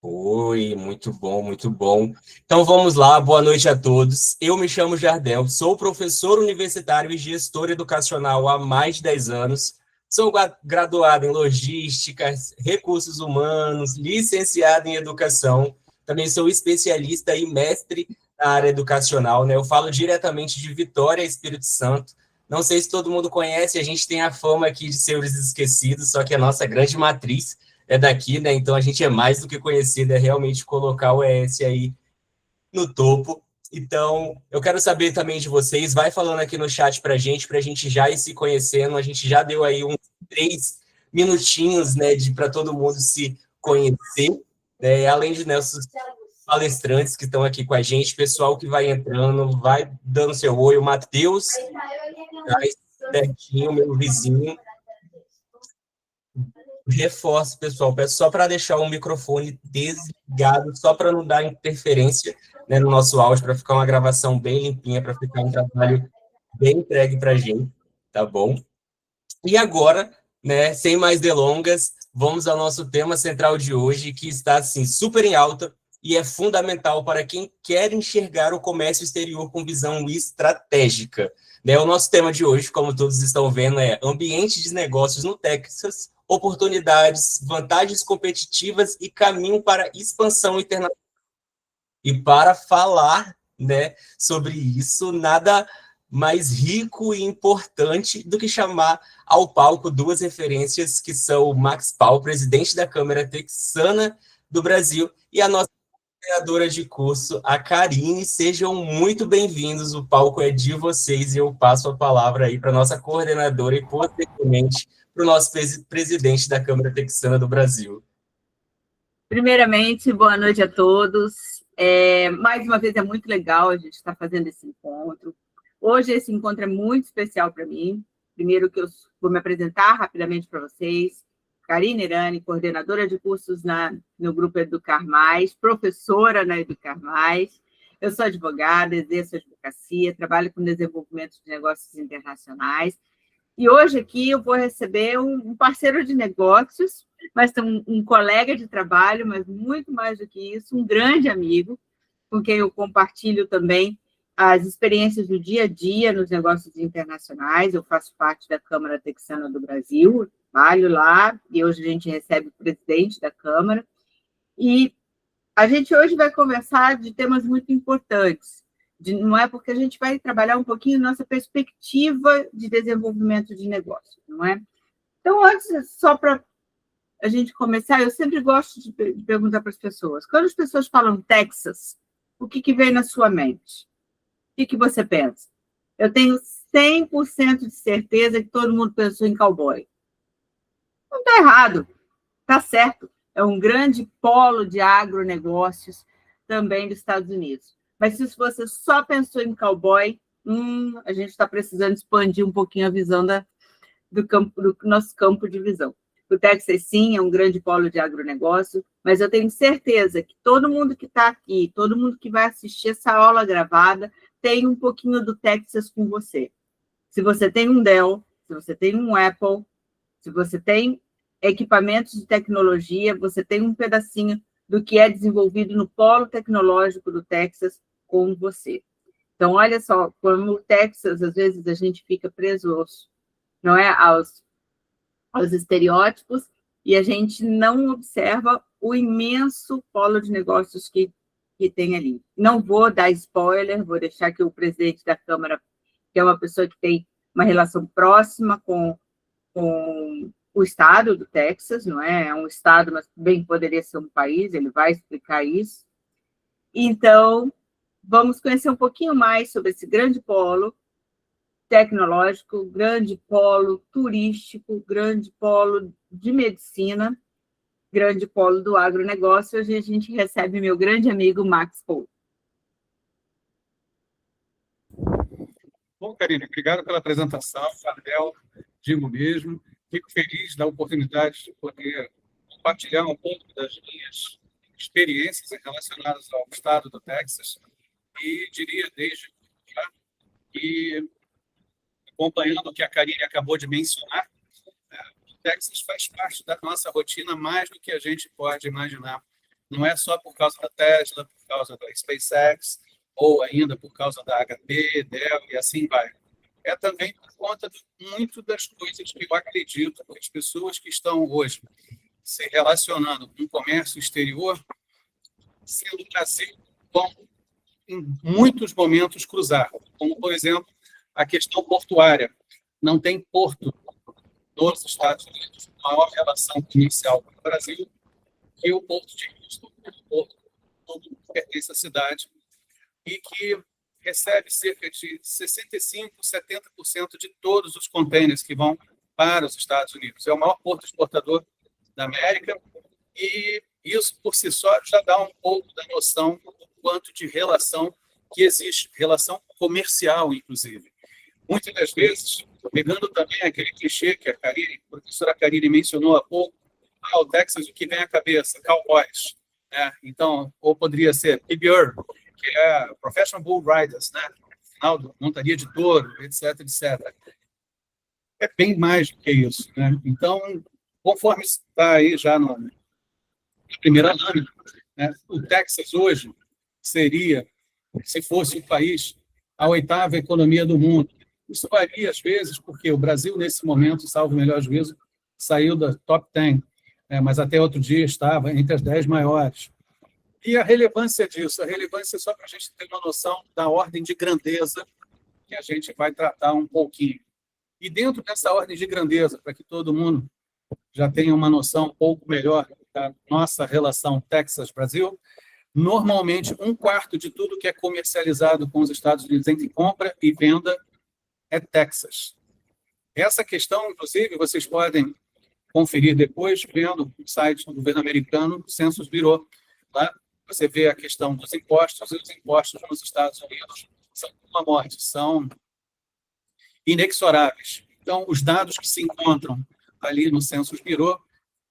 Oi, muito bom, muito bom. Então vamos lá, boa noite a todos. Eu me chamo Jardel, sou professor universitário e gestor educacional há mais de 10 anos. Sou graduado em logística, recursos humanos, licenciado em educação. Também sou especialista e mestre na área educacional, né? Eu falo diretamente de Vitória, Espírito Santo. Não sei se todo mundo conhece, a gente tem a fama aqui de ser os esquecidos, só que a nossa grande matriz é daqui, né? Então a gente é mais do que conhecido, é realmente colocar o ES aí no topo. Então, eu quero saber também de vocês, vai falando aqui no chat para a gente já ir se conhecendo, a gente já deu aí uns 3 minutinhos, né, para todo mundo se conhecer, né? Além de nossos palestrantes que estão aqui com a gente, pessoal que vai entrando, vai dando seu oi, o Matheus, certinho, meu vizinho. Reforço, pessoal, peço só para deixar o microfone desligado, só para não dar interferência, né, no nosso áudio, para ficar uma gravação bem limpinha, para ficar um trabalho bem entregue para a gente, tá bom? E agora, né, sem mais delongas, vamos ao nosso tema central de hoje, que está assim, super em alta e é fundamental para quem quer enxergar o comércio exterior com visão estratégica. Né? O nosso tema de hoje, como todos estão vendo, é ambiente de negócios no Texas, oportunidades, vantagens competitivas e caminho para expansão internacional. E para falar, né, sobre isso, nada mais rico e importante do que chamar ao palco duas referências que são o Max Paul, presidente da Câmara Texana do Brasil, e a nossa coordenadora de curso, a Karine. Sejam muito bem-vindos, o palco é de vocês e eu passo a palavra aí para a nossa coordenadora e, posteriormente, para o nosso presidente da Câmara Texana do Brasil. Primeiramente, boa noite a todos. Mais uma vez, é muito legal a gente estar fazendo esse encontro. Hoje, esse encontro é muito especial para mim. Primeiro que eu vou me apresentar rapidamente para vocês. Karine Irani, coordenadora de cursos no Grupo Educar Mais, professora na Educar Mais. Eu sou advogada, exerço advocacia, trabalho com desenvolvimento de negócios internacionais. E hoje aqui eu vou receber um parceiro de negócios, mas um colega de trabalho, mas muito mais do que isso, um grande amigo, com quem eu compartilho também as experiências do dia a dia nos negócios internacionais. Eu faço parte da Câmara Texana do Brasil, trabalho lá, e hoje a gente recebe o presidente da Câmara. E a gente hoje vai conversar de temas muito importantes, não é porque a gente vai trabalhar um pouquinho nossa perspectiva de desenvolvimento de negócio, não é? Então, antes, só para a gente começar, eu sempre gosto de perguntar para as pessoas, quando as pessoas falam Texas, o que vem na sua mente? O que você pensa? Eu tenho 100% de certeza que todo mundo pensou em cowboy. Não está errado, está certo. É um grande polo de agronegócios também dos Estados Unidos. Mas se você só pensou em cowboy, a gente está precisando expandir um pouquinho a visão do nosso campo de visão. O Texas, sim, é um grande polo de agronegócio, mas eu tenho certeza que todo mundo que está aqui, todo mundo que vai assistir essa aula gravada, tem um pouquinho do Texas com você. Se você tem um Dell, se você tem um Apple, se você tem equipamentos de tecnologia, você tem um pedacinho do que é desenvolvido no polo tecnológico do Texas com você. Então, olha só, como o Texas, às vezes, a gente fica preso não é, aos estereótipos e a gente não observa o imenso polo de negócios que tem ali. Não vou dar spoiler, vou deixar que o presidente da Câmara, que é uma pessoa que tem uma relação próxima com o estado do Texas, não é? É um estado, mas bem poderia ser um país, ele vai explicar isso. Então, vamos conhecer um pouquinho mais sobre esse grande polo tecnológico, grande polo turístico, grande polo de medicina, grande polo do agronegócio. Hoje a gente recebe meu grande amigo Max Paul. Bom, Karine, obrigado pela apresentação. Jardel, digo mesmo. Fico feliz da oportunidade de poder compartilhar um pouco das minhas experiências relacionadas ao estado do Texas e diria desde já que, acompanhando o que a Karine acabou de mencionar, o Texas faz parte da nossa rotina mais do que a gente pode imaginar. não é só por causa da Tesla, por causa da SpaceX, ou ainda por causa da HP, Dell e assim vai. É também por conta de muito das coisas que eu acredito que as pessoas que estão hoje se relacionando com o comércio exterior, sendo o Brasil, vão em muitos momentos cruzar, como, por exemplo, a questão portuária. Não tem porto nos Estados Unidos, maior relação comercial com o Brasil que o porto de Houston, o porto que pertence à cidade, e que recebe cerca de 65%, 70% de todos os contêineres que vão para os Estados Unidos. É o maior porto exportador da América, e isso, por si só, já dá um pouco da noção do quanto de relação que existe, relação comercial, inclusive. Muitas das vezes, pegando também aquele clichê que a professora Karine mencionou há pouco, o Texas, o que vem à cabeça? Cowboys. Né? Então, ou poderia ser PBR, que é Professional Bull Riders, né? Final de montaria de touro, etc, etc. É bem mais do que isso. Né? Então, conforme está aí já na primeira lâmina, né? O Texas hoje seria, se fosse o país, a 8ª economia do mundo. Isso varia, às vezes, porque o Brasil, nesse momento, salvo o melhor juízo, saiu da top 10, mas até outro dia estava entre as 10 maiores. E a relevância disso? A relevância é só para a gente ter uma noção da ordem de grandeza que a gente vai tratar um pouquinho. E dentro dessa ordem de grandeza, para que todo mundo já tenha uma noção um pouco melhor da nossa relação Texas-Brasil, normalmente 1/4 de tudo que é comercializado com os Estados Unidos entre compra e venda é Texas. Essa questão, inclusive, vocês podem conferir depois vendo o site do governo americano, Census Bureau. Lá você vê a questão dos impostos, e os impostos nos Estados Unidos são uma morte, são inexoráveis. Então, os dados que se encontram ali no Census Bureau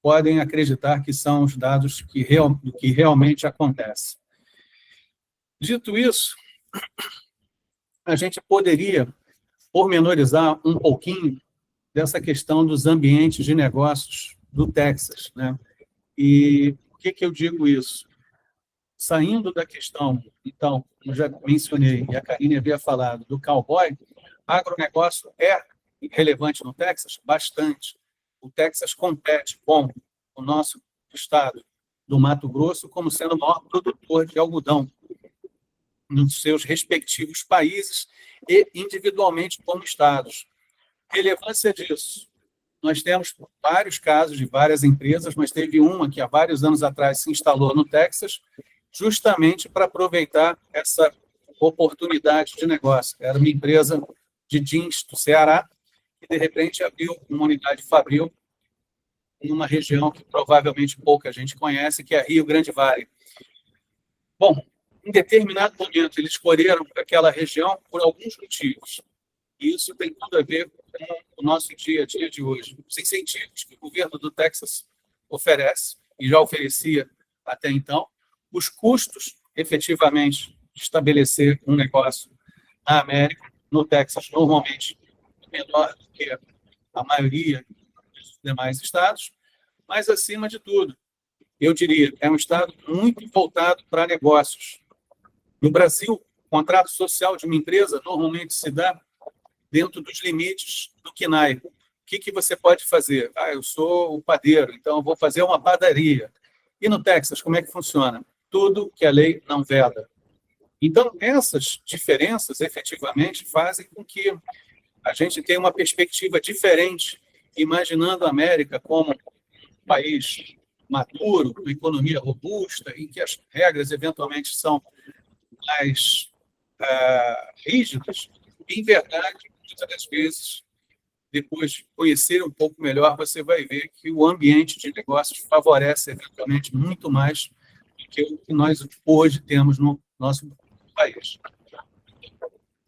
podem acreditar que são os dados que realmente acontece. Dito isso, a gente poderia pormenorizar um pouquinho dessa questão dos ambientes de negócios do Texas, né? E por que eu digo isso? Saindo da questão, então, como já mencionei, e a Karine havia falado, do cowboy, agronegócio é relevante no Texas? Bastante. O Texas compete com o nosso estado do Mato Grosso como sendo o maior produtor de algodão nos seus respectivos países e individualmente como estados. Relevância disso. Nós temos vários casos de várias empresas, mas teve uma que há vários anos atrás se instalou no Texas, justamente para aproveitar essa oportunidade de negócio. Era uma empresa de jeans do Ceará, que de repente abriu uma unidade fabril em uma região que provavelmente pouca gente conhece, que é Rio Grande Vale. Bom, em determinado momento, eles escolheram aquela região por alguns motivos. E isso tem tudo a ver com o nosso dia a dia de hoje. Os incentivos que o governo do Texas oferece, e já oferecia até então, os custos, efetivamente, de estabelecer um negócio na América, no Texas, normalmente menor do que a maioria dos demais estados, mas, acima de tudo, eu diria, é um estado muito voltado para negócios. No Brasil, o contrato social de uma empresa normalmente se dá dentro dos limites do KNAI. O que você pode fazer? Eu sou o padeiro, então eu vou fazer uma padaria. E no Texas, como é que funciona? Tudo que a lei não veda. Então, essas diferenças, efetivamente, fazem com que a gente tenha uma perspectiva diferente, imaginando a América como um país maduro, com economia robusta, em que as regras, eventualmente, são mais rígidas. Em verdade, muitas das vezes, depois de conhecer um pouco melhor, você vai ver que o ambiente de negócios favorece, eventualmente, muito mais do que o que nós hoje temos no nosso país.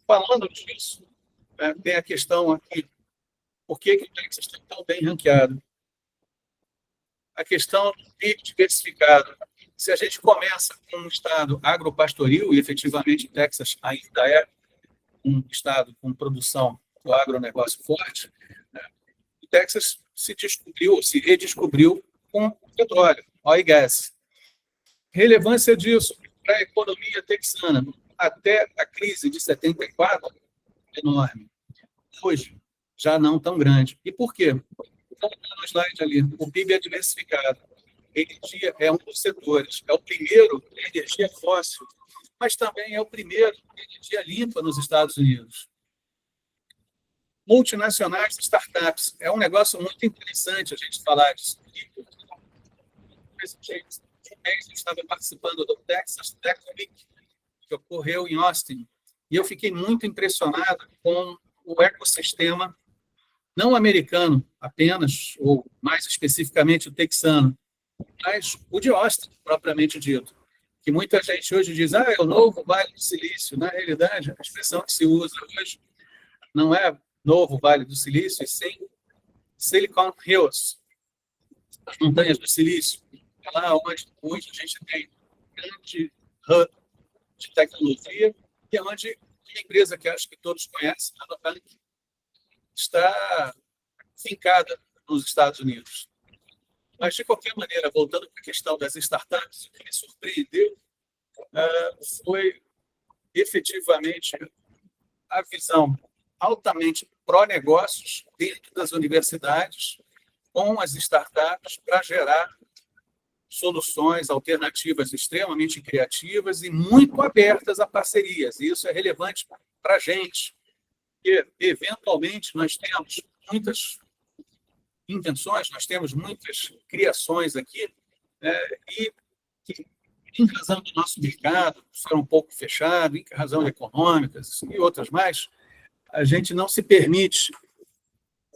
Falando disso, tem a questão aqui, por que o Texas está tão bem ranqueado? A questão do PIB diversificado. Se a gente começa com um estado agropastoril, e efetivamente Texas ainda é um estado com produção do agronegócio forte, né? O Texas se redescobriu com petróleo, oil e gas. Relevância disso para a economia texana até a crise de 74, enorme. Hoje, já não tão grande. E por quê? Voltando no slide ali, o PIB é diversificado. Energia é um dos setores. É o primeiro em energia fóssil, mas também é o primeiro em energia limpa nos Estados Unidos. Multinacionais e startups. É um negócio muito interessante a gente falar disso. Eu estava participando do Texas Tech Week, que ocorreu em Austin, e eu fiquei muito impressionado com o ecossistema não americano apenas, ou mais especificamente o texano, mas o de Austin, propriamente dito, que muita gente hoje diz, é o novo Vale do Silício. Na realidade, a expressão que se usa hoje não é novo Vale do Silício, e sim Silicon Hills, as montanhas do Silício. É lá onde hoje a gente tem um grande hub de tecnologia, que é onde uma empresa que acho que todos conhecem, a Nubank, está fincada nos Estados Unidos. Mas, de qualquer maneira, voltando para a questão das startups, o que me surpreendeu foi efetivamente a visão altamente pró-negócios dentro das universidades com as startups para gerar soluções alternativas extremamente criativas e muito abertas a parcerias. E isso é relevante para a gente, porque, eventualmente, nós temos muitas invenções, nós temos muitas criações aqui, e que, em razão do nosso mercado ser um pouco fechado, em razão de econômicas e outras mais, a gente não se permite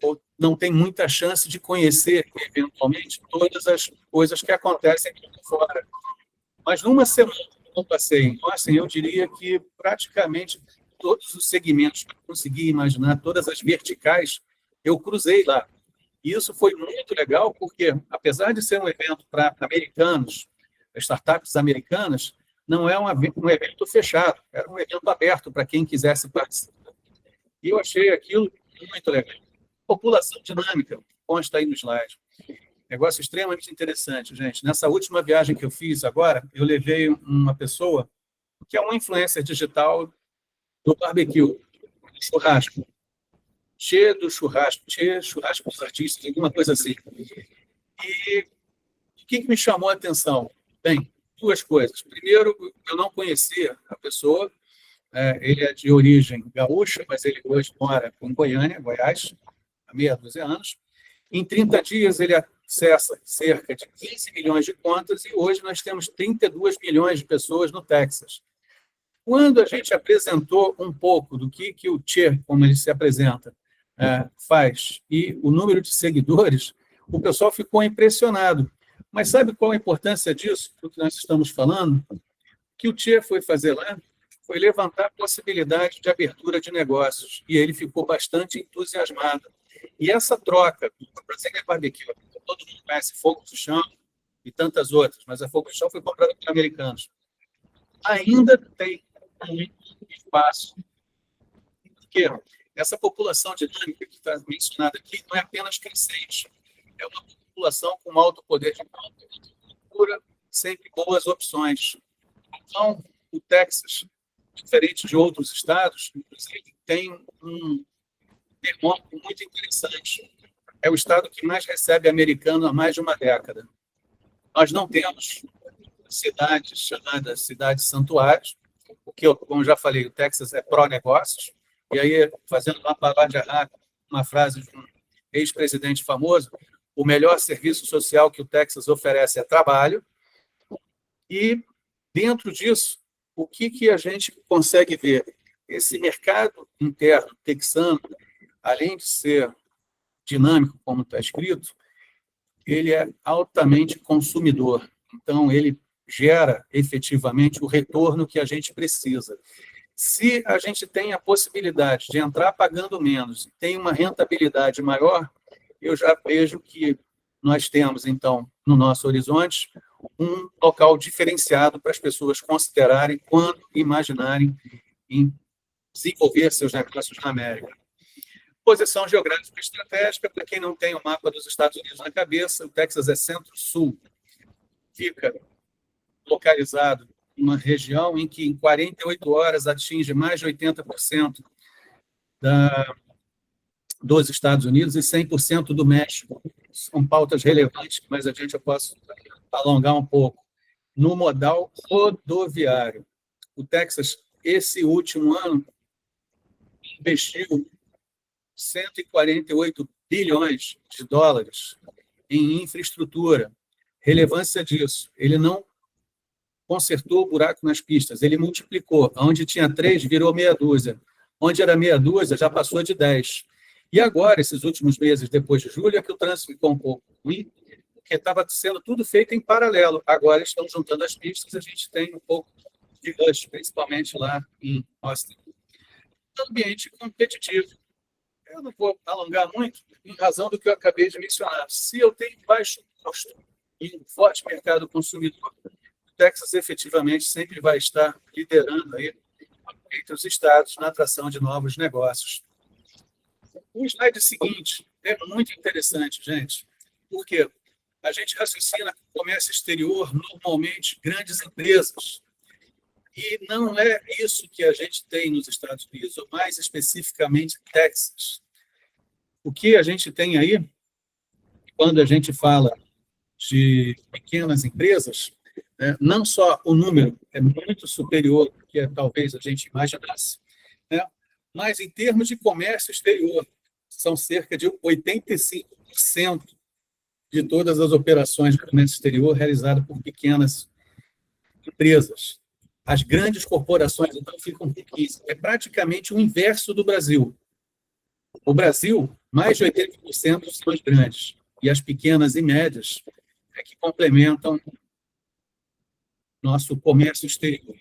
ou não tem muita chance de conhecer, eventualmente, todas as coisas que acontecem aqui fora. Mas numa semana que eu passei, assim, eu diria que praticamente todos os segmentos que eu consegui imaginar, todas as verticais, eu cruzei lá. E isso foi muito legal, porque, apesar de ser um evento para americanos, startups americanas, não é um evento fechado, era um evento aberto para quem quisesse participar. E eu achei aquilo muito legal. População dinâmica, consta aí no slide. Negócio extremamente interessante, gente. Nessa última viagem que eu fiz agora, eu levei uma pessoa que é uma influencer digital do barbecue, do churrasco. Churrasco dos artistas, alguma coisa assim. E o que me chamou a atenção? Bem, duas coisas. Primeiro, eu não conhecia a pessoa, ele é de origem gaúcha, mas ele hoje mora em Goiânia, Goiás, há meia dúzia de anos. Em 30 dias, ele acessa cerca de 15 milhões de contas e hoje nós temos 32 milhões de pessoas no Texas. Quando a gente apresentou um pouco do que o Che, como ele se apresenta, faz, e o número de seguidores, o pessoal ficou impressionado. Mas sabe qual a importância disso, do que nós estamos falando? O que o Che foi fazer lá foi levantar a possibilidade de abertura de negócios, e ele ficou bastante entusiasmado. E essa troca, o Brasília Barbecue, todo mundo conhece Fogo do Chão e tantas outras, mas a Fogo do Chão foi comprada por americanos. Ainda tem muito espaço, porque essa população dinâmica que está mencionada aqui não é apenas crescente, é uma população com alto poder de compra, que procura sempre boas opções. Então, o Texas, diferente de outros estados, inclusive, tem um termômetro muito interessante. É o estado que mais recebe americano há mais de uma década. Nós não temos cidades chamadas cidades santuários, porque, como já falei, o Texas é pró-negócios, e aí, fazendo uma palavra rápida, uma frase de um ex-presidente famoso, o melhor serviço social que o Texas oferece é trabalho, e, dentro disso, o que a gente consegue ver? Esse mercado interno texano, além de ser dinâmico, como está escrito, ele é altamente consumidor. Então, ele gera efetivamente o retorno que a gente precisa. Se a gente tem a possibilidade de entrar pagando menos e tem uma rentabilidade maior, eu já vejo que nós temos, então, no nosso horizonte, um local diferenciado para as pessoas considerarem quando imaginarem em desenvolver seus negócios na América. Posição geográfica estratégica, para quem não tem o mapa dos Estados Unidos na cabeça, o Texas é centro-sul. Fica localizado em uma região em que, em 48 horas, atinge mais de 80% dos Estados Unidos e 100% do México. São pautas relevantes, mas eu posso alongar um pouco. No modal rodoviário, o Texas, esse último ano, investiu 148 bilhões de dólares em infraestrutura. Relevância disso, ele não consertou o buraco nas pistas, ele multiplicou. Onde tinha 3, virou meia dúzia. Onde era meia dúzia, já passou de 10. E agora, esses últimos meses, depois de julho, é que o trânsito ficou um pouco ruim, porque estava sendo tudo feito em paralelo. Agora estão juntando as pistas, a gente tem um pouco de rush, principalmente lá em Austin. Ambiente competitivo. Eu não vou alongar muito, em razão do que eu acabei de mencionar. Se eu tenho baixo custo e um forte mercado consumidor, o Texas efetivamente sempre vai estar liderando aí entre os estados na atração de novos negócios. O slide seguinte é muito interessante, gente, porque a gente raciocina com o comércio exterior normalmente grandes empresas. E não é isso que a gente tem nos Estados Unidos, ou mais especificamente Texas. O que a gente tem aí, quando a gente fala de pequenas empresas, né, não só o número é muito superior do que talvez a gente imaginasse, né, mas em termos de comércio exterior, são cerca de 85% de todas as operações de comércio exterior realizadas por pequenas empresas. As grandes corporações, então, ficam com 15%. É praticamente o inverso do Brasil. O Brasil, mais de 80% são as grandes. E as pequenas e médias é que complementam nosso comércio exterior.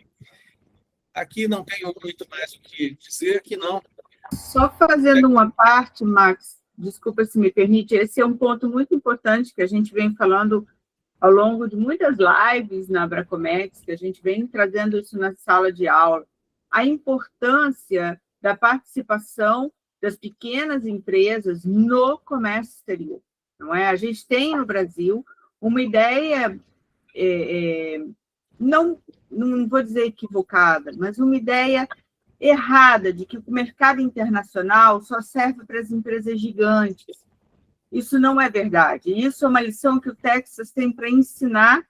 Aqui não tenho muito mais o que dizer, que não. Só fazendo uma parte, Max, desculpa se me permite, esse é um ponto muito importante que a gente vem falando ao longo de muitas lives na Abracomex, que a gente vem trazendo isso na sala de aula, a importância da participação das pequenas empresas no comércio exterior. Não é? A gente tem no Brasil uma ideia, não vou dizer equivocada, mas uma ideia errada de que o mercado internacional só serve para as empresas gigantes. Isso não é verdade. Isso é uma lição que o Texas tem para ensinar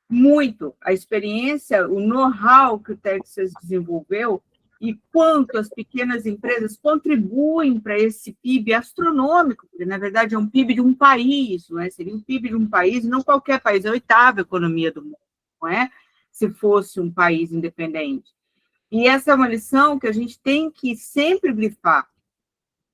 muito. A experiência, o know-how que o Texas desenvolveu e quanto as pequenas empresas contribuem para esse PIB astronômico, porque, na verdade, é um PIB de um país, não é? Seria um PIB de um país, não qualquer país, é a 8ª economia do mundo, não é? Se fosse um país independente. E essa é uma lição que a gente tem que sempre grifar.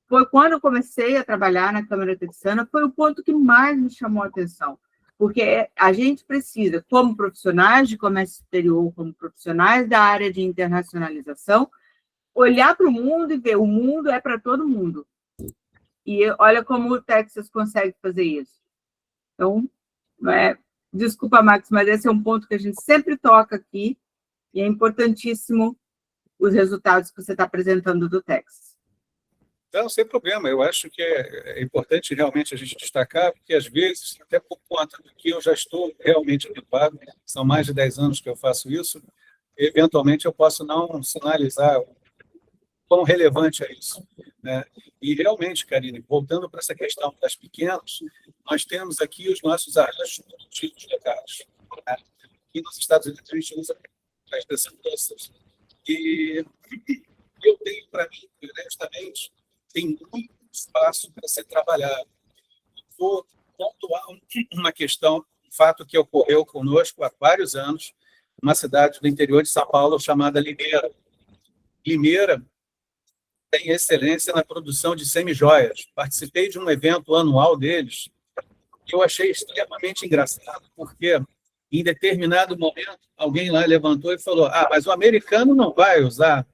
Foi quando eu comecei a trabalhar na Câmara Texana, foi o ponto que mais me chamou a atenção, porque a gente precisa, como profissionais de comércio exterior, como profissionais da área de internacionalização, olhar para o mundo e ver, o mundo é para todo mundo. E olha como o Texas consegue fazer isso. Então, desculpa, Max, mas esse é um ponto que a gente sempre toca aqui, e é importantíssimo os resultados que você está apresentando do Texas. Não, sem problema. Eu acho que é importante realmente a gente destacar, porque às vezes, até por conta do que eu já estou realmente habituado, são mais de 10 anos que eu faço isso, eventualmente eu posso não sinalizar quão relevante é isso, né? E realmente, Karine, voltando para essa questão das pequenas, nós temos aqui os nossos arranjos produtivos locais. Né? Aqui nos Estados Unidos a gente usa a expressão clusters. E eu tenho para mim, honestamente, tem muito espaço para ser trabalhado. Vou pontuar uma questão, um fato que ocorreu conosco há vários anos, uma cidade do interior de São Paulo chamada Limeira. Limeira tem excelência na produção de semijoias. Participei de um evento anual deles que eu achei extremamente engraçado, porque em determinado momento alguém lá levantou e falou: mas o americano não vai usar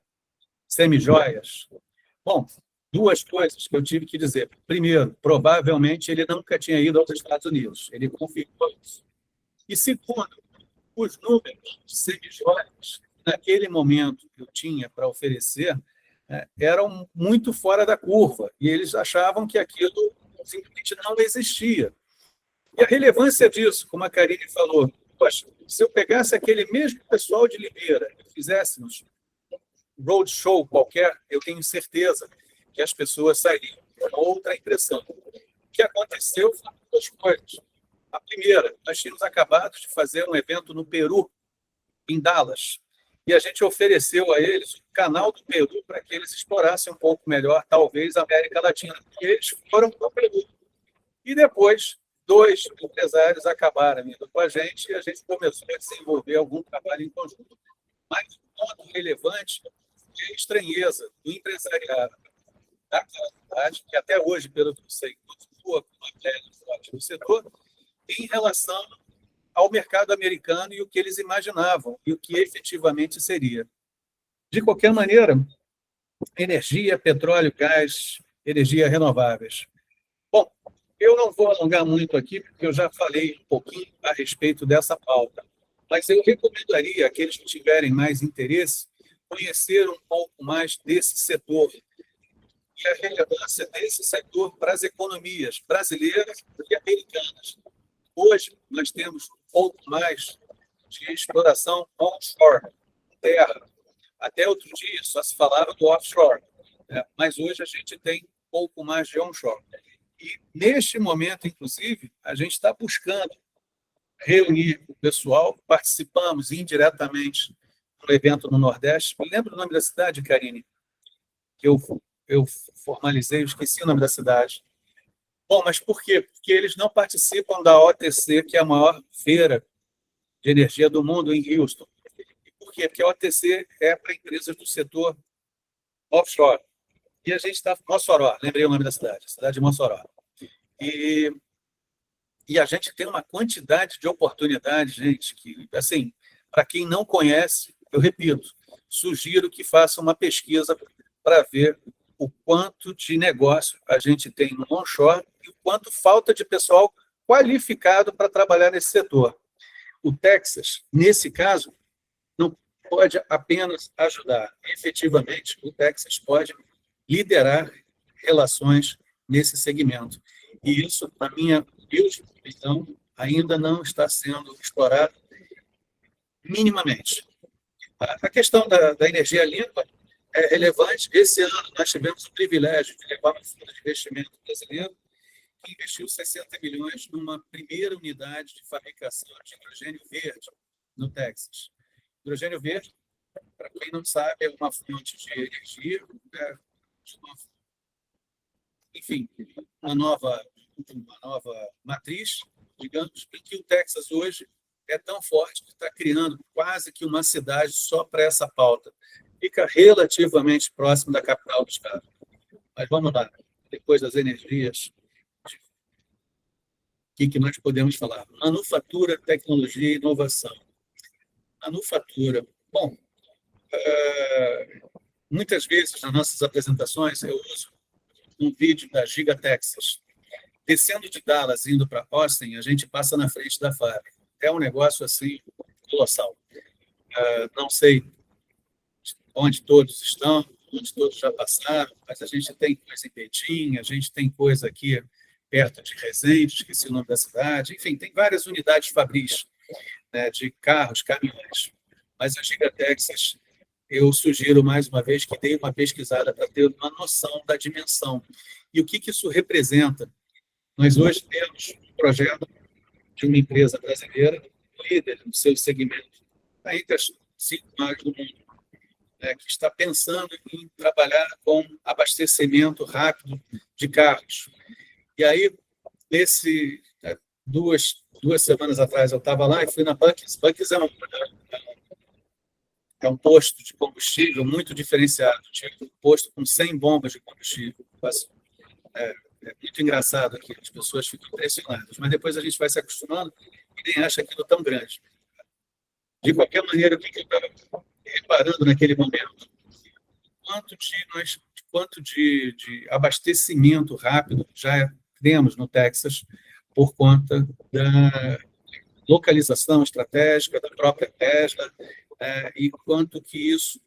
semijoias. Bom, duas coisas que eu tive que dizer. Primeiro, provavelmente ele nunca tinha ido aos Estados Unidos. Ele confirmou isso. E segundo, os números de semijoias, naquele momento que eu tinha para oferecer, eram muito fora da curva. E eles achavam que aquilo simplesmente não existia. E a relevância disso, como a Karine falou, poxa, se eu pegasse aquele mesmo pessoal de Limeira e fizéssemos roadshow qualquer, eu tenho certeza que as pessoas sairiam com outra impressão. O que aconteceu foi duas coisas. A primeira, nós tínhamos acabado de fazer um evento no Peru, em Dallas, e a gente ofereceu a eles o canal do Peru para que eles explorassem um pouco melhor, talvez, a América Latina. E eles foram para o Peru. E depois, 2 empresários acabaram indo com a gente e a gente começou a desenvolver algum trabalho em conjunto. Mas um ponto relevante é a estranheza do empresariado da comunidade, que até hoje, pelo que eu sei, continua com uma velha forte no setor, em relação ao mercado americano e o que eles imaginavam e o que efetivamente seria. De qualquer maneira, energia, petróleo, gás, energia renováveis. Bom, eu não vou alongar muito aqui, porque eu já falei um pouquinho a respeito dessa pauta, mas eu recomendaria àqueles que tiverem mais interesse conhecer um pouco mais desse setor e a relevância desse setor para as economias brasileiras e americanas. Hoje, nós temos um pouco mais de exploração onshore, terra. Até outro dia só se falava do offshore, né? Mas hoje a gente tem um pouco mais de onshore. E, neste momento, inclusive, a gente está buscando reunir o pessoal, participamos indiretamente do evento no Nordeste. Me lembra o nome da cidade, Karine? Que eu formalizei, eu esqueci o nome da cidade. Bom, mas por quê? Porque eles não participam da OTC, que é a maior feira de energia do mundo em Houston. E por quê? Porque a OTC é para empresas do setor offshore. E a gente está... Mossoró, lembrei o nome da cidade de Mossoró. E a gente tem uma quantidade de oportunidades, gente, que, assim, para quem não conhece, eu repito, sugiro que faça uma pesquisa para ver o quanto de negócio a gente tem no onshore e o quanto falta de pessoal qualificado para trabalhar nesse setor. O Texas, nesse caso, não pode apenas ajudar. Efetivamente, o Texas pode liderar relações nesse segmento. E isso, na minha visão, ainda não está sendo explorado minimamente. A questão da energia limpa é relevante. Esse ano nós tivemos o privilégio de levar um fundo de investimento brasileiro que investiu 60 milhões numa primeira unidade de fabricação de hidrogênio verde no Texas. Hidrogênio verde, para quem não sabe, é uma fonte de energia, enfim, uma nova matriz, digamos, em que o Texas hoje é tão forte que está criando quase que uma cidade só para essa pauta. Fica relativamente próximo da capital do estado. Mas vamos lá, depois das energias, o que nós podemos falar? Manufatura, tecnologia e inovação. Manufatura. Bom, muitas vezes nas nossas apresentações eu uso um vídeo da Giga Texas. Descendo de Dallas, indo para Austin, a gente passa na frente da fábrica. É um negócio assim colossal. Não sei onde todos estão, onde todos já passaram, mas a gente tem coisa em Betim, a gente tem coisa aqui perto de Resende, esqueci o nome da cidade, enfim, tem várias unidades fabris, né, de carros, caminhões. Mas a Giga Texas, eu sugiro mais uma vez que dê uma pesquisada para ter uma noção da dimensão. E o que isso representa? Nós hoje temos um projeto de uma empresa brasileira, líder no seu segmento, entre as 5 maiores do mundo, que está pensando em trabalhar com abastecimento rápido de carros. E aí, duas semanas atrás, eu estava lá e fui na Buc-ee's. Buc-ee's é um posto de combustível muito diferenciado, tipo um posto com 100 bombas de combustível. É muito engraçado aqui, as pessoas ficam impressionadas, mas depois a gente vai se acostumando e nem acha aquilo tão grande. De qualquer maneira, o que eu estava reparando naquele momento? Quanto de abastecimento rápido já temos no Texas por conta da localização estratégica da própria Tesla, e quanto que isso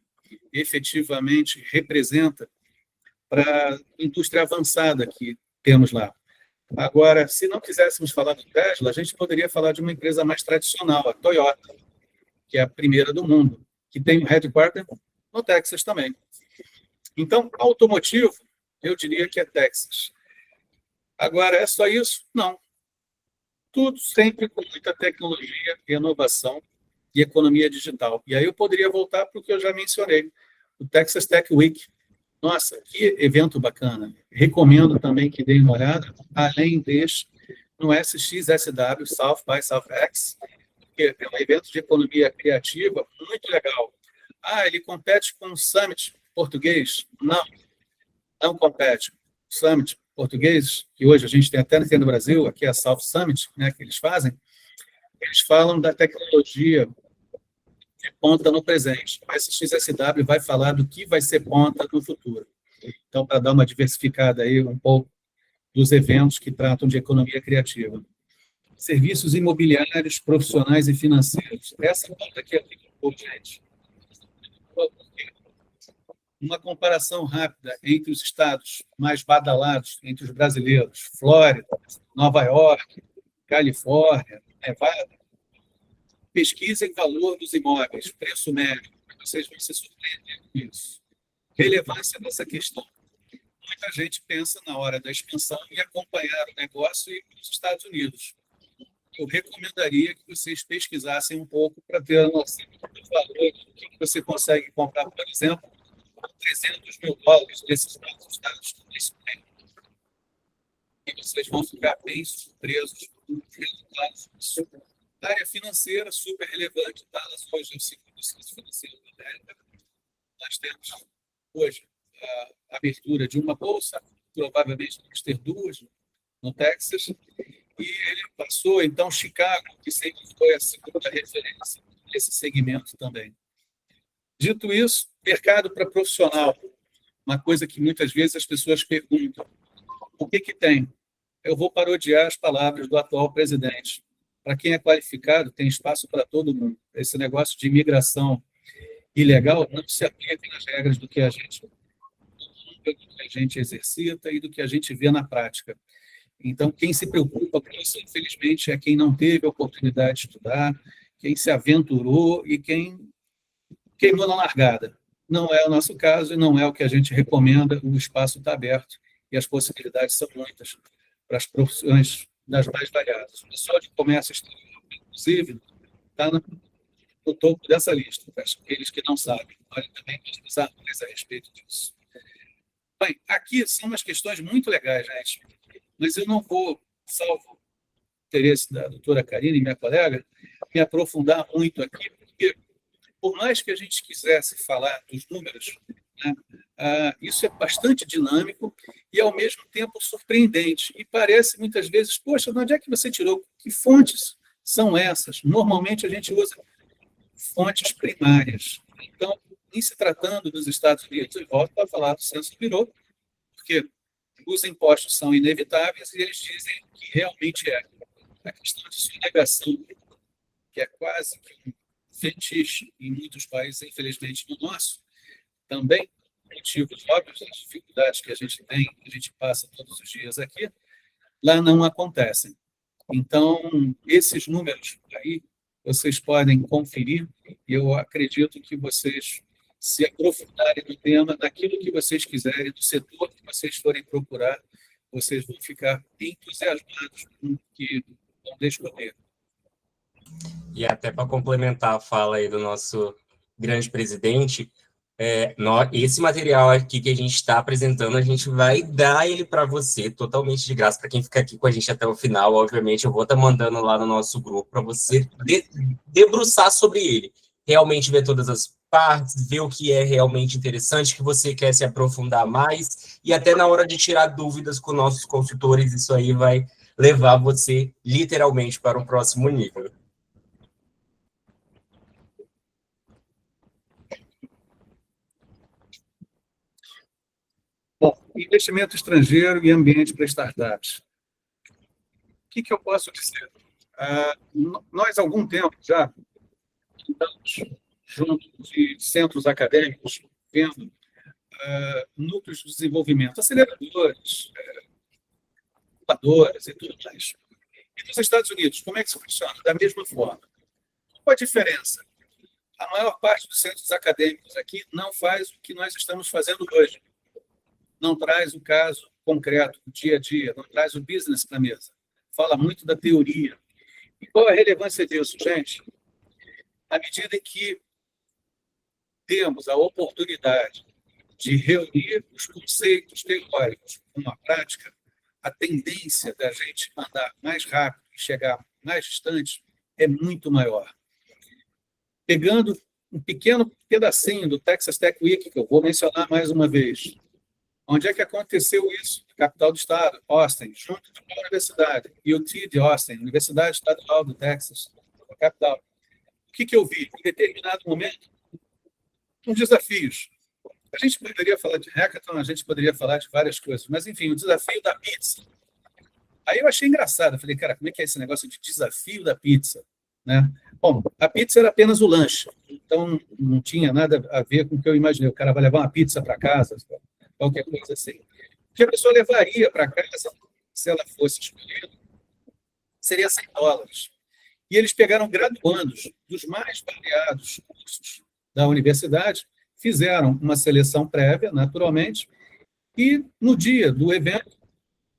efetivamente representa para a indústria avançada que temos lá. Agora, se não quiséssemos falar do Tesla, a gente poderia falar de uma empresa mais tradicional, a Toyota, que é a primeira do mundo, que tem um headquarter no Texas também. Então, automotivo, eu diria que é Texas. Agora, é só isso? Não. Tudo sempre com muita tecnologia, inovação e economia digital. E aí eu poderia voltar para o que eu já mencionei, o Texas Tech Week. Nossa, que evento bacana. Recomendo também que deem uma olhada, além deste, no SXSW, South by Southx, que é um evento de economia criativa muito legal. Ah, ele compete com o Summit português? Não, não compete. O Summit português, que hoje a gente tem até no Brasil, aqui é a South Summit, né, que eles fazem, eles falam da tecnologia de ponta no presente. O SXSW vai falar do que vai ser ponta no futuro. Então, para dar uma diversificada aí um pouco dos eventos que tratam de economia criativa. Serviços imobiliários, profissionais e financeiros. Essa ponta aqui é muito gente. Uma comparação rápida entre os estados mais badalados, entre os brasileiros, Flórida, Nova York, Califórnia, Nevada. Pesquisem valor dos imóveis, preço médio, vocês vão se surpreender com isso. Relevância dessa questão. Muita gente pensa na hora da expansão em acompanhar o negócio e ir para os Estados Unidos. Eu recomendaria que vocês pesquisassem um pouco para ter a noção do valor do que você consegue comprar, por exemplo, $300 mil desses novos estados nesse tempo. E vocês vão ficar bem surpresos com os resultados disso. A área financeira, super relevante. Dallas hoje é o segundo centro financeiro da América. Nós temos hoje a abertura de uma bolsa, provavelmente vamos ter duas no Texas, e ele passou, então, Chicago, que sempre foi a segunda referência nesse segmento também. Dito isso, mercado para profissional, uma coisa que muitas vezes as pessoas perguntam, o que tem? Eu vou parodiar as palavras do atual presidente. Para quem é qualificado, tem espaço para todo mundo. Esse negócio de imigração ilegal não se aplica nas regras do que a gente exercita e do que a gente vê na prática. Então, quem se preocupa com isso, infelizmente, é quem não teve a oportunidade de estudar, quem se aventurou e quem queimou na largada. Não é o nosso caso e não é o que a gente recomenda. O espaço está aberto e as possibilidades são muitas para as profissões das mais variadas. O pessoal de comércio exterior, inclusive, está no topo dessa lista, para aqueles que não sabem. Podem também pesquisar mais a respeito disso. Bem, aqui são umas questões muito legais, gente, mas eu não vou, salvo o interesse da doutora Karine, minha colega, me aprofundar muito aqui, porque, por mais que a gente quisesse falar dos números, né, isso é bastante dinâmico e, ao mesmo tempo, surpreendente. E parece, muitas vezes, poxa, de onde é que você tirou? Que fontes são essas? Normalmente, a gente usa fontes primárias. Então, em se tratando dos Estados Unidos, eu volto a falar do Census Bureau, porque os impostos são inevitáveis e eles dizem que realmente é. A questão de sonegação, que é quase que um fetiche em muitos países, infelizmente no nosso, também, motivos óbvios das dificuldades que a gente tem, que a gente passa todos os dias aqui, lá não acontecem. Então, esses números aí, vocês podem conferir, e eu acredito que vocês se aprofundarem no tema, daquilo que vocês quiserem, do setor que vocês forem procurar, vocês vão ficar entusiasmados com o que vão descobrir. E até para complementar a fala aí do nosso grande presidente, esse material aqui que a gente está apresentando, a gente vai dar ele para você totalmente de graça, para quem fica aqui com a gente até o final. Obviamente, eu vou estar mandando lá no nosso grupo para você debruçar sobre ele, realmente ver todas as partes, ver o que é realmente interessante, que você quer se aprofundar mais, e até na hora de tirar dúvidas com nossos consultores, isso aí vai levar você literalmente para o próximo nível. Bom, investimento estrangeiro e ambiente para startups. O que eu posso dizer? Nós, há algum tempo já, estamos junto de centros acadêmicos, vendo núcleos de desenvolvimento, aceleradores, incubadoras e tudo mais. E nos Estados Unidos, como é que isso funciona? Da mesma forma. Qual a diferença? A maior parte dos centros acadêmicos aqui não faz o que nós estamos fazendo hoje. Não traz o caso concreto, o dia a dia, não traz o business para a mesa. Fala muito da teoria. E qual a relevância disso, gente? À medida em que temos a oportunidade de reunir os conceitos teóricos com a prática, a tendência da gente andar mais rápido e chegar mais distante é muito maior. Pegando um pequeno pedacinho do Texas Tech Week, que eu vou mencionar mais uma vez. Onde é que aconteceu isso? Na capital do estado, Austin, junto com a universidade, UT de Austin, Universidade Estadual do Texas, a capital. O que eu vi? Em determinado momento, uns desafios. A gente poderia falar de hackathon, a gente poderia falar de várias coisas, mas, enfim, o desafio da pizza. Aí eu achei engraçado, eu falei, cara, como é que é esse negócio de desafio da pizza? Né? Bom, a pizza era apenas o lanche, então não tinha nada a ver com o que eu imaginei. O cara vai levar uma pizza para casa, qualquer coisa assim. O que a pessoa levaria para casa, se ela fosse escolhida, seria $100. E eles pegaram graduandos dos mais variados cursos da universidade, fizeram uma seleção prévia, naturalmente, e no dia do evento,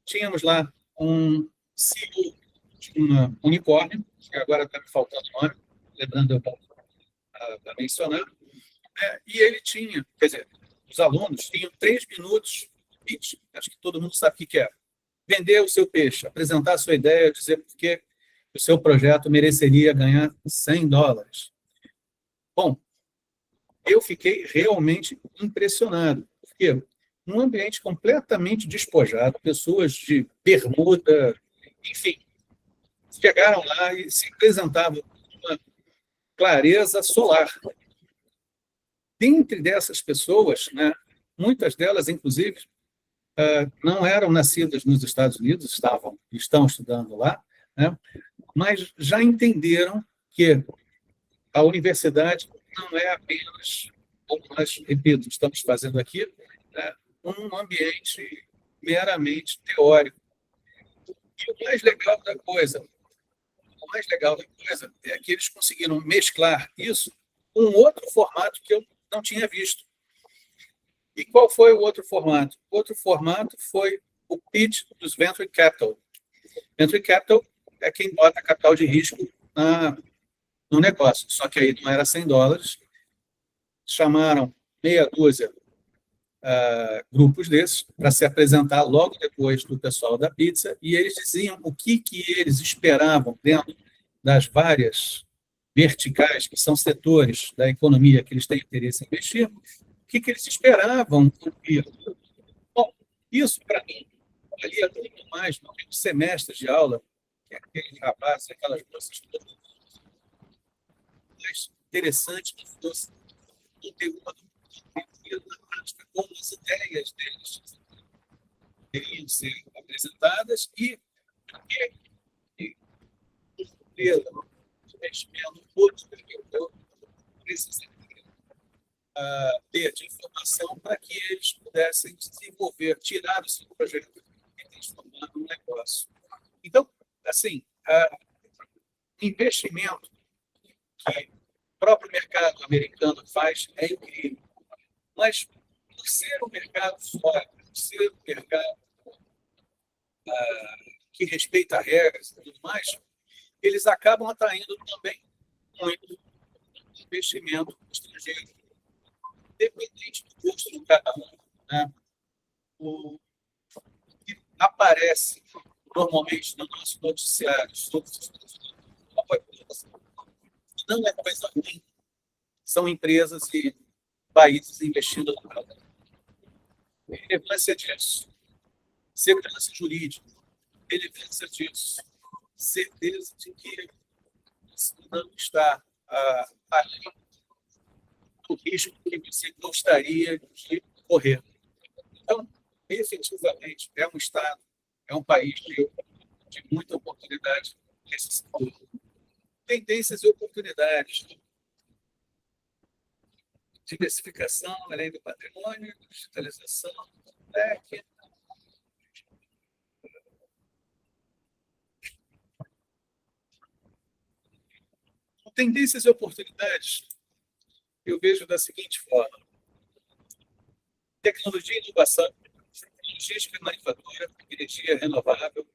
tínhamos lá um CEO de uma unicórnio, que agora está me faltando o nome, lembrando eu para mencionar, e ele tinha, quer dizer, os alunos tinham 3 minutos de pitch, acho que todo mundo sabe o que é. Vender o seu peixe, apresentar a sua ideia, dizer por que o seu projeto mereceria ganhar $100. Bom, eu fiquei realmente impressionado, porque num ambiente completamente despojado, pessoas de bermuda, enfim, chegaram lá e se apresentavam com uma clareza solar. Dentre dessas pessoas, né, muitas delas, inclusive, não eram nascidas nos Estados Unidos, estão estudando lá, né, mas já entenderam que a universidade não é apenas, como nós, repito, estamos fazendo aqui, né, um ambiente meramente teórico. E o mais legal da coisa é que eles conseguiram mesclar isso com um outro formato que eu não tinha visto. E qual foi o outro formato? O outro formato foi o pitch dos Venture Capital. Venture Capital é quem bota capital de risco no negócio, só que aí não era $100. Chamaram meia dúzia grupos desses para se apresentar logo depois do pessoal da pizza, e eles diziam o que eles esperavam dentro das várias verticais, que são setores da economia que eles têm interesse em investir, o que eles esperavam ouvir. Bom, isso, para mim, valia muito mais do que um semestre de aula, que aqueles rapazes, aquelas moças todas, mais interessante que fosse conteúdo na prática, como as ideias deles deveriam ser apresentadas e investimento outro precisa ter de informação para que eles pudessem desenvolver, tirar o seu projeto e transformar num negócio. Então, assim, investimento que o próprio mercado americano faz é incrível. Mas, por ser um mercado fora, por ser um mercado que respeita regras e tudo mais, eles acabam atraindo também muito investimento estrangeiro, independente do custo de cada um. Né? O que aparece normalmente no nosso noticiário sobre os Estados Unidos não é coisa ruim. São empresas e países investindo no Brasil. Relevância disso. Segurança jurídica. Relevância disso. Certeza de que isso não está além do risco que você gostaria de correr. Então, efetivamente, é um Estado, é um país de muita oportunidade nesse setor. Tendências e oportunidades. Diversificação, além do patrimônio, digitalização, Tendências e oportunidades eu vejo da seguinte forma: tecnologia e inovação, logística e manufatura, energia renovável,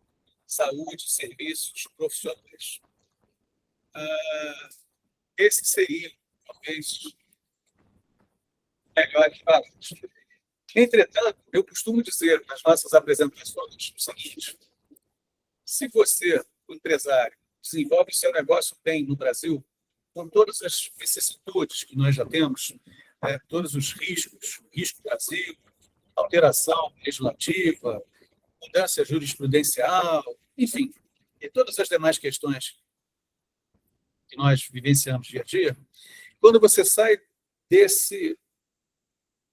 saúde, serviços, profissionais. Esses seriam, talvez, melhores valores. Entretanto, eu costumo dizer nas nossas apresentações o seguinte: se você, o empresário, desenvolve seu negócio bem no Brasil, com todas as vicissitudes que nós já temos, todos os riscos, risco Brasil, alteração legislativa, mudança jurisprudencial, enfim, e todas as demais questões que nós vivenciamos dia a dia, quando você sai desse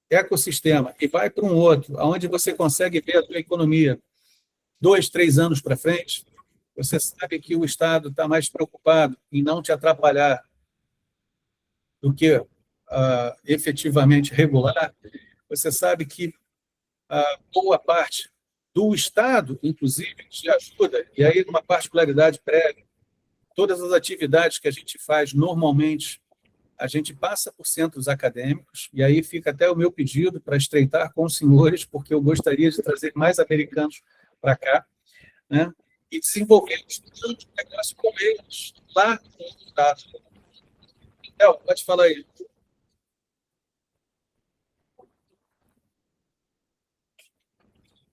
ecossistema e vai para um outro, onde você consegue ver a sua economia 2, 3 anos para frente, você sabe que o Estado está mais preocupado em não te atrapalhar do que efetivamente regular. Você sabe que boa parte do Estado, inclusive, te ajuda, e aí uma particularidade prévia, todas as atividades que a gente faz normalmente, a gente passa por centros acadêmicos, e aí fica até o meu pedido para estreitar com os senhores, porque eu gostaria de trazer mais americanos para cá, né? E desenvolver tanto negócio com eles, lá no Estado. Então, pode falar aí.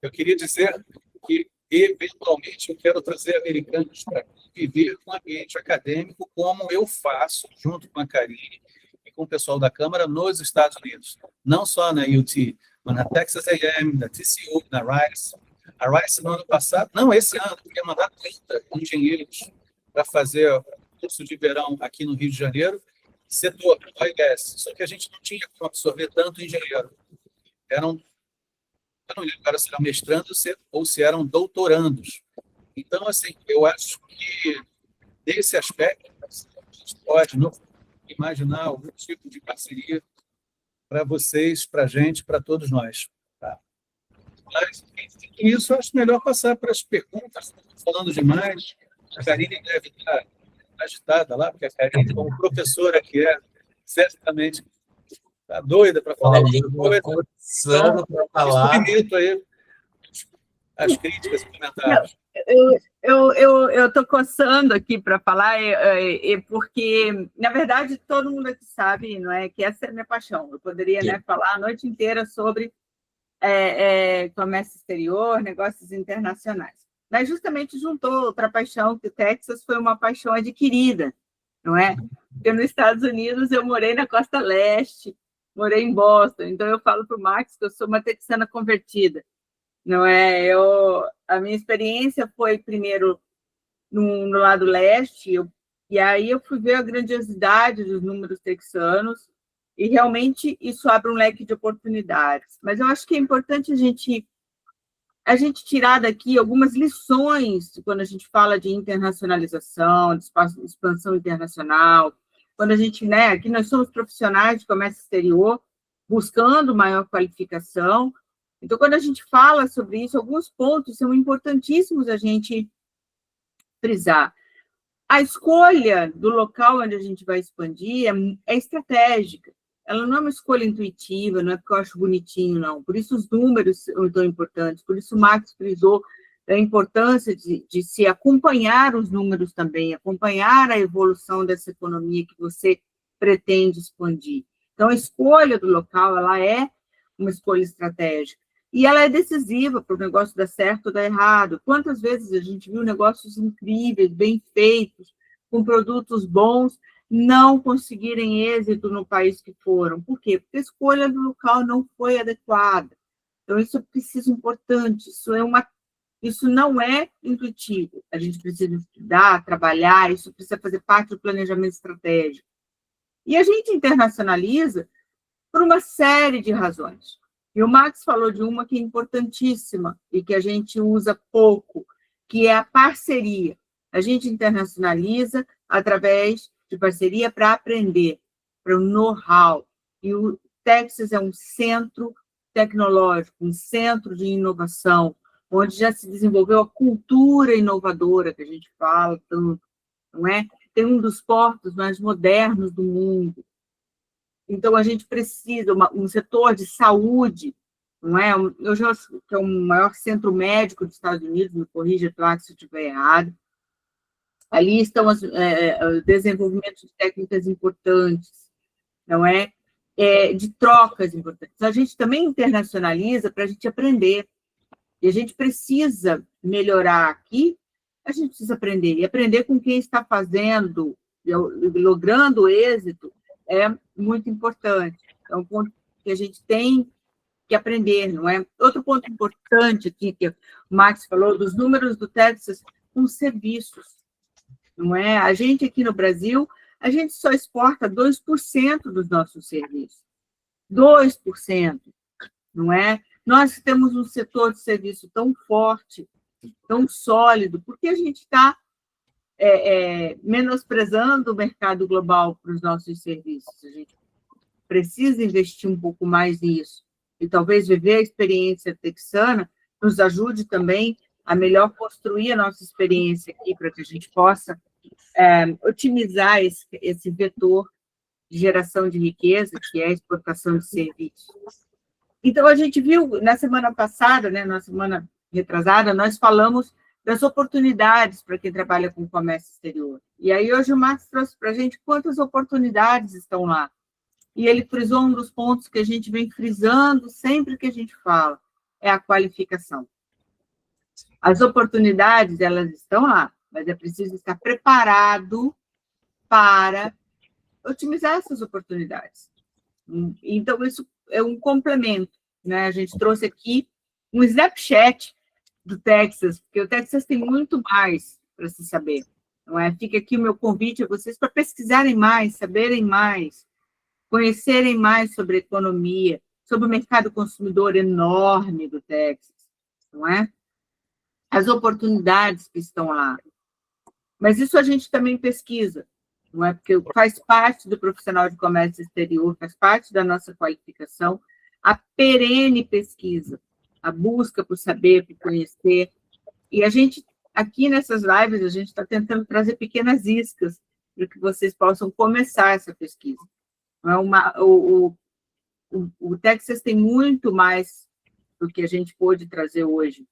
Eu queria dizer que, eventualmente, eu quero trazer americanos para viver com o ambiente acadêmico, como eu faço, junto com a Karine e com o pessoal da Câmara, nos Estados Unidos. Não só na UT, mas na Texas A&M, na TCU, na Rice. A Rice, no ano passado, não, esse ano, ia mandar 30 engenheiros para fazer o curso de verão aqui no Rio de Janeiro, setor, OIS. Só que a gente não tinha como absorver tanto engenheiro. Eu não lembro se eram mestrandos ou se eram doutorandos. Então, assim, eu acho que, nesse aspecto, a gente pode imaginar algum tipo de parceria para vocês, para a gente, para todos nós. Tá? Mas, isso eu acho melhor passar para as perguntas. Estou falando demais. A Karine deve estar agitada lá, porque a Karine, como professora que é, certamente está doida para falar. Começando para falar. Experimento aí as críticas e comentários. Eu estou coçando aqui para falar, porque, na verdade, todo mundo aqui sabe, não é, que essa é a minha paixão. Eu poderia, né, falar a noite inteira sobre comércio exterior, negócios internacionais. Mas justamente juntou outra paixão, que o Texas foi uma paixão adquirida, não é? Porque nos Estados Unidos eu morei na costa leste, morei em Boston, então eu falo para o Max que eu sou uma texana convertida. Não é? A minha experiência foi primeiro no lado leste, e aí eu fui ver a grandiosidade dos números texanos, e realmente isso abre um leque de oportunidades. Mas eu acho que é importante a gente tirar daqui algumas lições quando a gente fala de internacionalização, de expansão internacional, quando a gente, né, aqui nós somos profissionais de comércio exterior, buscando maior qualificação. Então, quando a gente fala sobre isso, alguns pontos são importantíssimos a gente frisar. A escolha do local onde a gente vai expandir é estratégica. Ela não é uma escolha intuitiva, não é porque eu acho bonitinho, não. Por isso os números são tão importantes, por isso o Max frisou a importância de se acompanhar os números também, acompanhar a evolução dessa economia que você pretende expandir. Então, a escolha do local, ela é uma escolha estratégica. E ela é decisiva para o negócio dar certo ou dar errado. Quantas vezes a gente viu negócios incríveis, bem feitos, com produtos bons, não conseguirem êxito no país que foram? Por quê? Porque a escolha do local não foi adequada. Então, isso é preciso importante, isso não é intuitivo. A gente precisa estudar, trabalhar, isso precisa fazer parte do planejamento estratégico. E a gente internacionaliza por uma série de razões. E o Max falou de uma que é importantíssima e que a gente usa pouco, que é a parceria. A gente internacionaliza através de parceria para aprender, para o know-how. E o Texas é um centro tecnológico, um centro de inovação, onde já se desenvolveu a cultura inovadora que a gente fala tanto, não é? tem um dos portos mais modernos do mundo. Então, a gente precisa, um setor de saúde, não é? Eu já acho que é o maior centro médico dos Estados Unidos, me corrija, claro, se eu estiver errado. Ali estão o desenvolvimento de técnicas importantes, não é? De trocas importantes. A gente também internacionaliza para a gente aprender. E a gente precisa melhorar aqui, a gente precisa aprender. E aprender com quem está fazendo, logrando êxito, é muito importante. É um ponto que a gente tem que aprender, não é? Outro ponto importante aqui, que o Max falou, dos números do Texas com serviços, não é? A gente aqui no Brasil, a gente só exporta 2% dos nossos serviços. 2%, não é? Nós temos um setor de serviço tão forte, tão sólido, porque a gente está menosprezando o mercado global para os nossos serviços. A gente precisa investir um pouco mais nisso. E talvez viver a experiência texana nos ajude também a melhor construir a nossa experiência aqui, para que a gente possa otimizar esse vetor de geração de riqueza, que é a exportação de serviços. Então, a gente viu, na semana passada, né, na semana retrasada, nós falamos das oportunidades para quem trabalha com comércio exterior. E aí, hoje, o Max trouxe para a gente quantas oportunidades estão lá. E ele frisou um dos pontos que a gente vem frisando sempre que a gente fala, é a qualificação. As oportunidades, elas estão lá, mas é preciso estar preparado para otimizar essas oportunidades. Então, isso é um complemento, né? A gente trouxe aqui um Snapchat do Texas, porque o Texas tem muito mais para se saber, não é? Fica aqui o meu convite a vocês para pesquisarem mais, saberem mais, conhecerem mais sobre a economia, sobre o mercado consumidor enorme do Texas, não é? As oportunidades que estão lá. Mas isso a gente também pesquisa, não é? Porque faz parte do profissional de comércio exterior, faz parte da nossa qualificação, a perene pesquisa, a busca por saber, por conhecer. E a gente, aqui nessas lives, a gente está tentando trazer pequenas iscas para que vocês possam começar essa pesquisa. O Texas tem muito mais do que a gente pôde trazer hoje.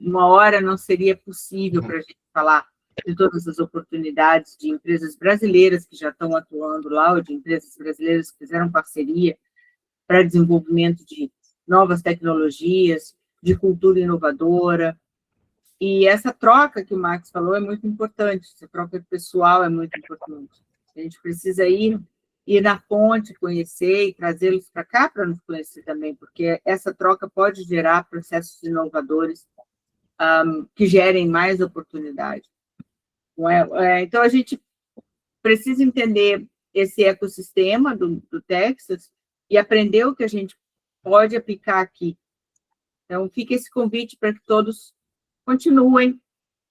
Uma hora não seria possível para a gente falar de todas as oportunidades de empresas brasileiras que já estão atuando lá, ou de empresas brasileiras que fizeram parceria para desenvolvimento de novas tecnologias, de cultura inovadora. E essa troca que o Max falou é muito importante, essa troca pessoal é muito importante. A gente precisa ir na fonte, conhecer e trazê-los para cá para nos conhecer também, porque essa troca pode gerar processos inovadores que gerem mais oportunidade. Então, a gente precisa entender esse ecossistema do Texas e aprender o que a gente pode aplicar aqui. Então, fica esse convite para que todos continuem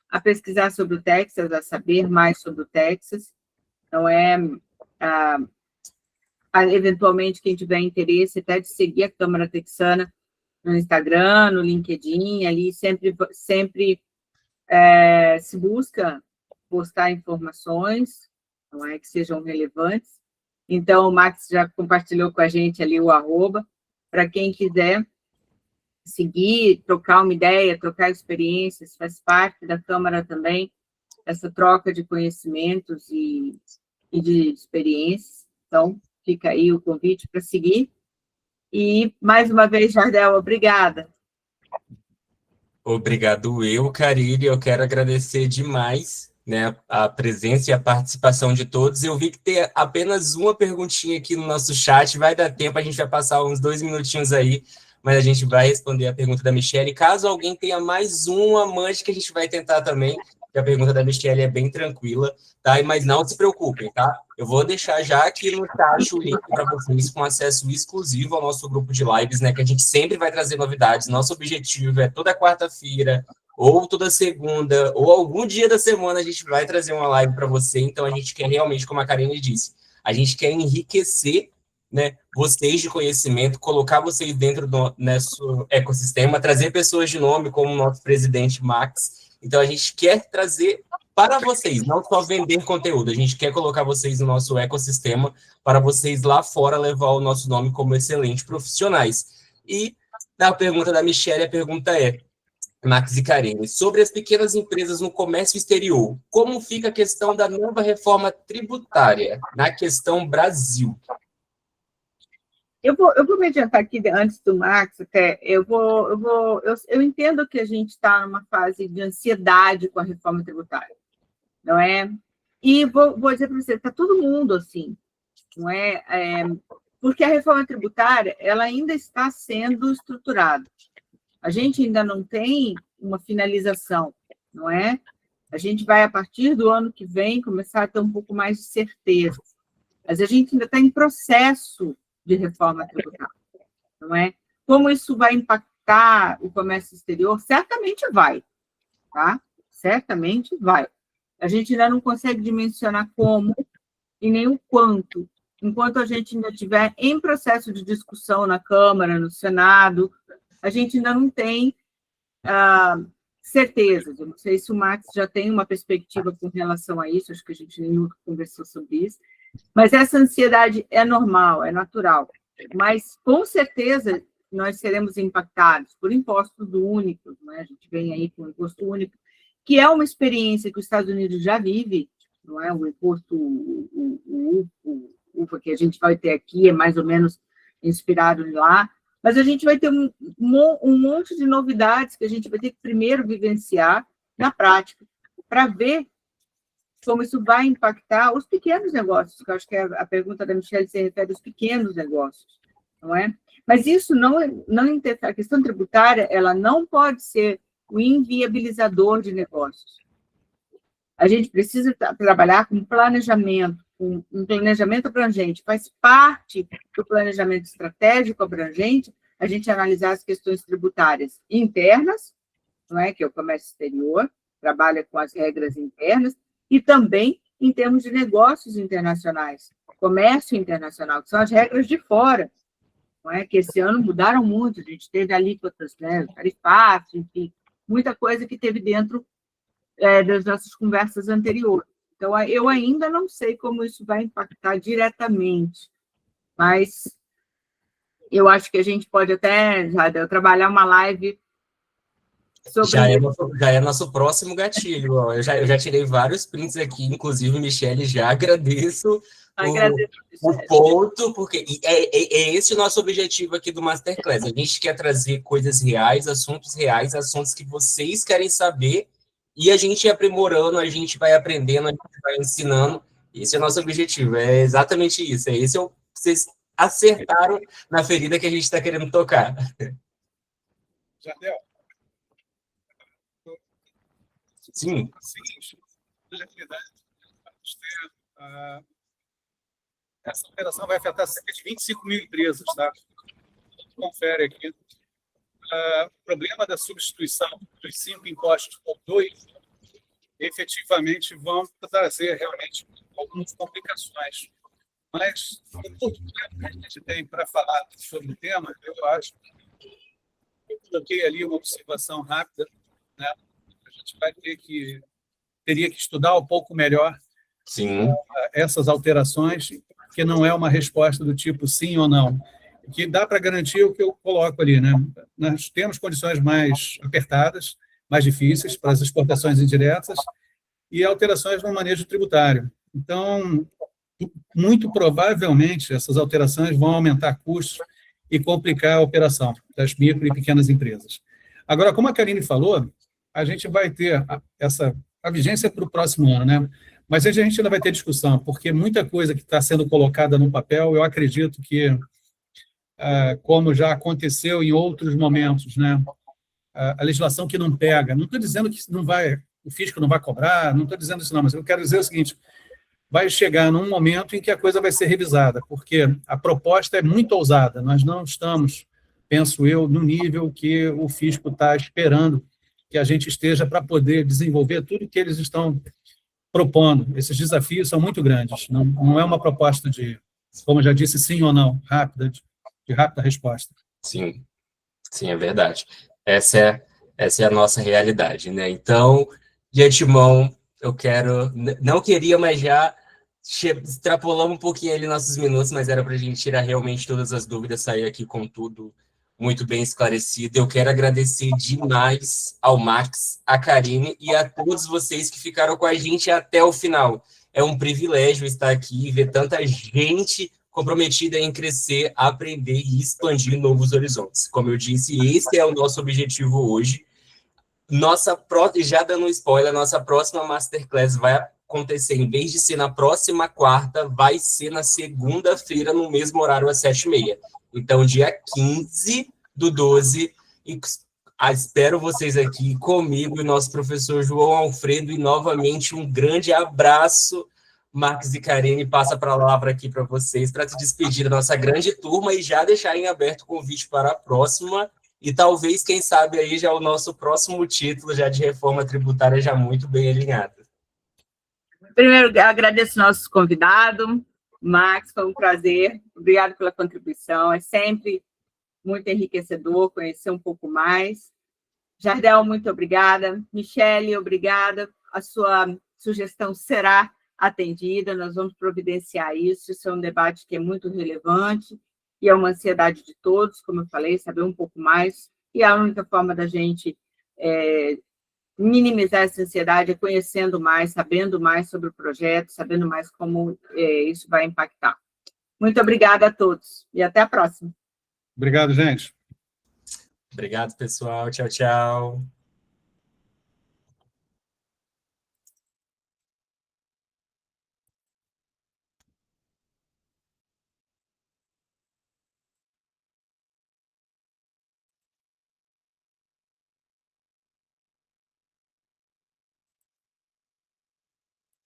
a pesquisar sobre o Texas, a saber mais sobre o Texas. Então, eventualmente, quem tiver interesse, até de seguir a Câmara Texana no Instagram, no LinkedIn, ali sempre se busca postar informações, não é, que sejam relevantes. Então, o Max já compartilhou com a gente ali o @ para quem quiser seguir, trocar uma ideia, trocar experiências, faz parte da Câmara também, essa troca de conhecimentos e de experiências. Então, fica aí o convite para seguir. E, mais uma vez, Jardel, obrigada. Obrigado Carille. Eu quero agradecer demais, né, a presença e a participação de todos. Eu vi que tem apenas uma perguntinha aqui no nosso chat, vai dar tempo, a gente vai passar uns 2 minutinhos aí, mas a gente vai responder a pergunta da Michelle. Caso alguém tenha mais uma manche, que a gente vai tentar também, porque a pergunta da Michelle é bem tranquila, tá? Mas não se preocupem, tá? Eu vou deixar já aqui no chat o link para vocês com acesso exclusivo ao nosso grupo de lives, né, que a gente sempre vai trazer novidades. Nosso objetivo é toda quarta-feira, ou toda segunda, ou algum dia da semana a gente vai trazer uma live para você. Então, a gente quer realmente, como a Karine disse, a gente quer enriquecer, né, vocês de conhecimento, colocar vocês dentro do nosso ecossistema, trazer pessoas de nome, como o nosso presidente Max. Então, a gente quer trazer para vocês, não só vender conteúdo, a gente quer colocar vocês no nosso ecossistema para vocês lá fora levar o nosso nome como excelentes profissionais. E a pergunta da Michelle, a pergunta é, Max e Karine, sobre as pequenas empresas no comércio exterior, como fica a questão da nova reforma tributária na questão Brasil? Eu vou me adiantar aqui antes do Max, até. Eu entendo que a gente está numa fase de ansiedade com a reforma tributária, não é? E vou dizer para você, está todo mundo assim, não é? Porque a reforma tributária ela ainda está sendo estruturada. A gente ainda não tem uma finalização, não é? A gente vai, a partir do ano que vem, começar a ter um pouco mais de certeza. Mas a gente ainda está em processo de reforma tributária, não é? Como isso vai impactar o comércio exterior? Certamente vai, tá? Certamente vai. A gente ainda não consegue dimensionar como e nem o quanto. Enquanto a gente ainda estiver em processo de discussão na Câmara, no Senado, a gente ainda não tem certezas. Eu não sei se o Max já tem uma perspectiva com relação a isso, acho que a gente nem nunca conversou sobre isso, mas essa ansiedade é normal, é natural. Mas, com certeza, nós seremos impactados por impostos únicos, não é? A gente vem aí com o imposto único, que é uma experiência que os Estados Unidos já vive, não é? O imposto UFA que a gente vai ter aqui é mais ou menos inspirado lá, mas a gente vai ter um monte de novidades que a gente vai ter que primeiro vivenciar na prática, para ver como isso vai impactar os pequenos negócios, que eu acho que a pergunta da Michelle se refere aos pequenos negócios, não é? Mas isso a questão tributária, ela não pode ser o inviabilizador de negócios. A gente precisa trabalhar com planejamento, com um planejamento abrangente. Faz parte do planejamento estratégico abrangente a gente analisar as questões tributárias internas, não é? Que é o comércio exterior, trabalha com as regras internas, e também em termos de negócios internacionais, comércio internacional, que são as regras de fora, não é? Que esse ano mudaram muito, a gente teve alíquotas, né, tarifárias, enfim, muita coisa que teve dentro das nossas conversas anteriores. Então, eu ainda não sei como isso vai impactar diretamente, mas eu acho que a gente pode até trabalhar uma live sobre já é nosso próximo gatilho. Ó. Eu já tirei vários prints aqui, inclusive, Michelle, já agradeço o ponto, porque é esse o nosso objetivo aqui do Masterclass. A gente quer trazer coisas reais, assuntos que vocês querem saber, e a gente aprimorando, a gente vai aprendendo, a gente vai ensinando. Esse é o nosso objetivo, é exatamente isso. Vocês acertaram na ferida que a gente está querendo tocar. Jardel? Sim. Na realidade, essa operação vai afetar cerca de 25 mil empresas, tá? Confere aqui. O problema da substituição dos 5 impostos por 2 efetivamente vão trazer realmente algumas complicações. Mas, no pouco tempo que a gente tem para falar sobre o tema, eu acho que eu coloquei ali uma observação rápida, né? A gente teria que estudar um pouco melhor essas alterações, que não é uma resposta do tipo sim ou não, que dá para garantir o que eu coloco ali, né? Nós temos condições mais apertadas, mais difíceis para as exportações indiretas e alterações no manejo tributário. Então, muito provavelmente, essas alterações vão aumentar custos e complicar a operação das micro e pequenas empresas. Agora, como a Karine falou, a gente vai ter a vigência para o próximo ano, né? Mas a gente ainda vai ter discussão, porque muita coisa que está sendo colocada no papel, eu acredito que, como já aconteceu em outros momentos, né? A legislação que não pega, não estou dizendo que o fisco não vai cobrar, não estou dizendo isso não, mas eu quero dizer o seguinte, vai chegar num momento em que a coisa vai ser revisada, porque a proposta é muito ousada, nós não estamos, penso eu, no nível que o fisco está esperando que a gente esteja para poder desenvolver tudo que eles estão propondo. Esses desafios são muito grandes, não é uma proposta de, como eu já disse, sim ou não, rápida, de rápida resposta. Sim, é verdade. Essa é a nossa realidade, né? Então, de antemão, não queria, mas já extrapolamos um pouquinho ali nossos minutos, mas era para a gente tirar realmente todas as dúvidas, sair aqui com tudo muito bem esclarecido. Eu quero agradecer demais ao Max, a Karine e a todos vocês que ficaram com a gente até o final. É um privilégio estar aqui e ver tanta gente comprometida em crescer, aprender e expandir novos horizontes. Como eu disse, esse é o nosso objetivo hoje. Já dando um spoiler, nossa próxima Masterclass vai acontecer, em vez de ser na próxima quarta, vai ser na segunda-feira, no mesmo horário, às 7h30. Então, dia 15/12, espero vocês aqui comigo e nosso professor João Alfredo, e novamente um grande abraço. Max e Karine, passa a palavra aqui para vocês, para se despedir da nossa grande turma e já deixar em aberto o convite para a próxima, e talvez, quem sabe, aí já o nosso próximo título já de reforma tributária já muito bem alinhado. Primeiro, agradeço nosso convidado, Max, foi um prazer, obrigado pela contribuição, é sempre muito enriquecedor conhecer um pouco mais. Jardel, muito obrigada. Michele, obrigada, a sua sugestão será atendida, nós vamos providenciar isso é um debate que é muito relevante, e é uma ansiedade de todos, como eu falei, saber um pouco mais, e a única forma da gente minimizar essa ansiedade é conhecendo mais, sabendo mais sobre o projeto, sabendo mais como isso vai impactar. Muito obrigada a todos, e até a próxima. Obrigado, gente. Obrigado, pessoal. Tchau, tchau.